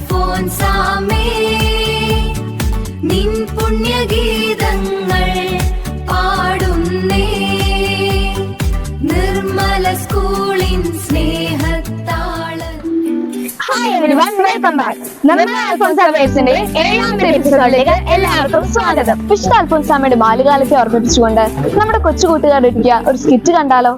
അൽഫോൻസാമേ, നിൻ പുണ്യഗീതങ്ങൾ പാടുന്നേ, നിർമ്മല സ്കൂളിൻ സ്നേഹത്താളം. Hi everyone, welcome back. നമ്മുടെ അൽഫോൻസ വേഴ്സിന്റെ 7ാമത്തെ എപ്പിസോഡിലേക്ക് എല്ലാവർക്കും സ്വാഗതം. വിശുദ്ധ അൽഫോൻസാമയുടെ ബാല്യകാലത്തെ ഓർമ്മിപ്പിച്ചുകൊണ്ട് നമ്മുടെ കൊച്ചു കൂട്ടുകാർ ഒരുക്കിയ ഒരു സ്കിറ്റ് കണ്ടാലോ?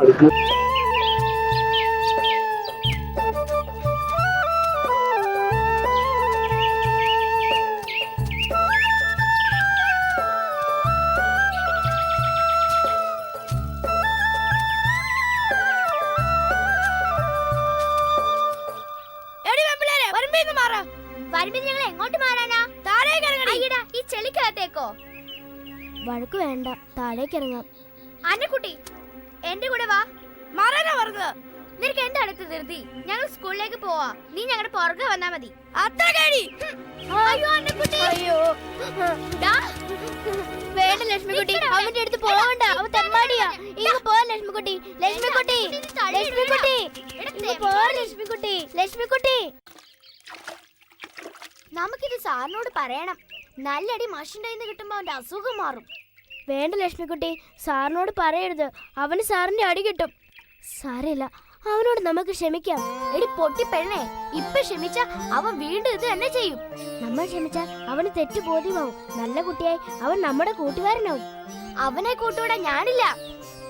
വഴക്ക് വേണ്ട, താഴേക്ക് ഇറങ്ങാം. അന്നക്കുട്ടി, എന്റെ കൂടെ വാ. മാറാനാ പറഞ്ഞത്. നിനക്ക് എന്റെ അടുത്ത് ധൃതി. ഞങ്ങൾ സ്കൂളിലേക്ക് പോവാ. നീ ഞങ്ങളുടെ പുറകെ വന്നാ മതി. അത്ര കേടി. അയ്യോ അന്നക്കുട്ടി, അയ്യോ വേണ്ട ലക്ഷ്മിക്കുട്ടി, അവന്റെ അടുത്ത് പോവണ്ട. അവൻ തെമ്മാടിയാ. ഇങ്ങ് പോ ലക്ഷ്മിക്കുട്ടി. ലക്ഷ്മിക്കുട്ടി, ലക്ഷ്മിക്കുട്ടി, ഇങ്ങ് പോ ലക്ഷ്മിക്കുട്ടി. ലക്ഷ്മിക്കുട്ടി, നമുക്കിത് സാറിനോട് പറയണം. നല്ലടി മാഷിന്റെ കയ്യിൽ നിന്ന് കിട്ടുമ്പോ അവന്റെ അസുഖം മാറും. വേണ്ട ലക്ഷ്മിക്കുട്ടി, സാറിനോട് പറയരുത്. അവന് സാറിന്റെ അടി കിട്ടും. സാരമില്ല, അവനോട് നമുക്ക് ക്ഷമിക്കാം. എടി പൊട്ടി പെണ്ണേ, ഇപ്പൊ ക്ഷമിച്ച അവൻ വീണ്ടും ഇത് തന്നെ ചെയ്യും. നമ്മൾ ക്ഷമിച്ചാൽ അവന് തെറ്റ് ബോധ്യമാവും. നല്ല കുട്ടിയായി അവൻ നമ്മുടെ കൂട്ടുകാരനാവും. അവനെ കൂട്ടുകൂടാ ഞാനില്ല.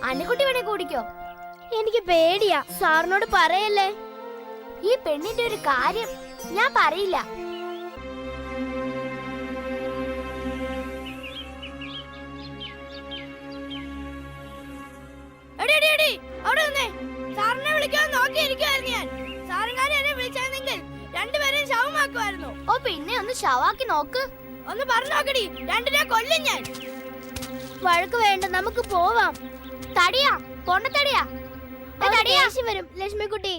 അന്നക്കുട്ടി വേണേ കൂടിക്കോ. എനിക്ക് പേടിയാ. സാറിനോട് പറയല്ലേ. ഈ പെണ്ണിന്റെ ഒരു കാര്യം ഞാൻ പറയില്ല. സാറിനെ വിളിക്കാൻ നോക്കിയിരിക്കുവായിരുന്നു ഞാൻ. സാറുകാരെ എന്നെ വിളിച്ചായിരുന്നെങ്കിൽ രണ്ടുപേരെയും ശവമാക്കുമായിരുന്നു. ഓ പിന്നെ ഒന്ന് ശവാക്കി നോക്ക്. ഒന്ന് പറഞ്ഞു നോക്കടി, രണ്ടിനെ കൊല്ലും ഞാൻ. വഴക്ക് വേണ്ട, നമുക്ക് പോവാം. തടിയാ, പൊണ്ണത്തടിയാ. വരും ലക്ഷ്മിക്കുട്ടി.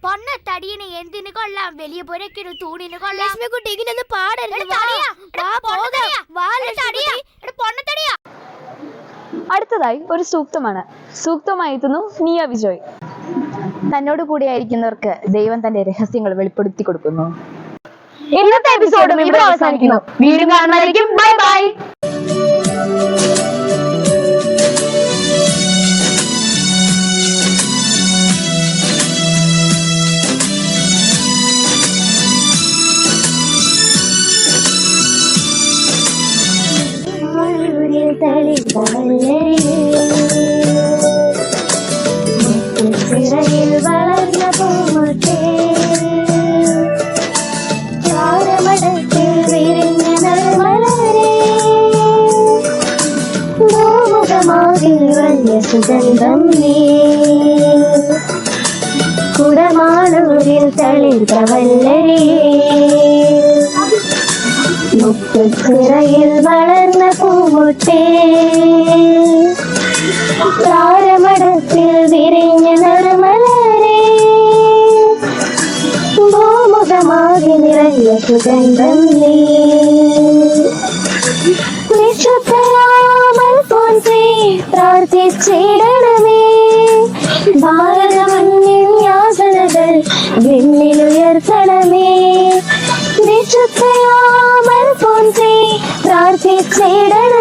പൊണ്ണത്തടിയനെ എന്തിനു കൊള്ളാം? വലിയ പുരക്കിന് തൂണിന് കൊള്ളാം. ലക്ഷ്മിക്കുട്ടി, ഇങ്ങനെ പാടരുത്. പൊണ്ണത്തടിയാ. അടുത്തതായി ഒരു സൂക്തമാണ്. സൂക്തമായി എത്തുന്നു നിയ വിജോയ്. തന്നോട് കൂടിയായിരിക്കുന്നവർക്ക് ദൈവം തന്റെ രഹസ്യങ്ങൾ വെളിപ്പെടുത്തി കൊടുക്കുന്നു. ഇന്നത്തെ എപ്പിസോഡും ഇവിടെ അവസാനിക്കുന്നു. വീണ്ടും കാണുന്നതായിരിക്കും. Bye bye. ചിറയിൽ വളർന്ന പൂമുട്ടേ, ചാരമടത്തിൽ വിരിഞ്ഞ നറുമലരേ, ഭൂമുഖമാകിൽ വലിയ സുഗന്ധം നീ, കുടമാളൂരിൽ തളിർത്ത വല്ലരേ, മുത്തുച്ചിറയിൽ വളർന്ന പൂമുട്ടേ, താരമടത്തിൽ വിരിഞ്ഞ നറുമലരേ, ഭൂമുഖമാകെ നിറഞ്ഞ സുഗന്ധം നീ, വിശുദ്ധയാം അൽഫോൻസേ പ്രാർത്ഥിച്ചിടണമേ, ഭാരതമണ്ണിൻ യാതനകൾ വിണ്ണിലുയർത്തണമേ, വിശുദ്ധയാം അൽഫോൻസേ പ്രാർത്ഥിച്ചിടണമേ,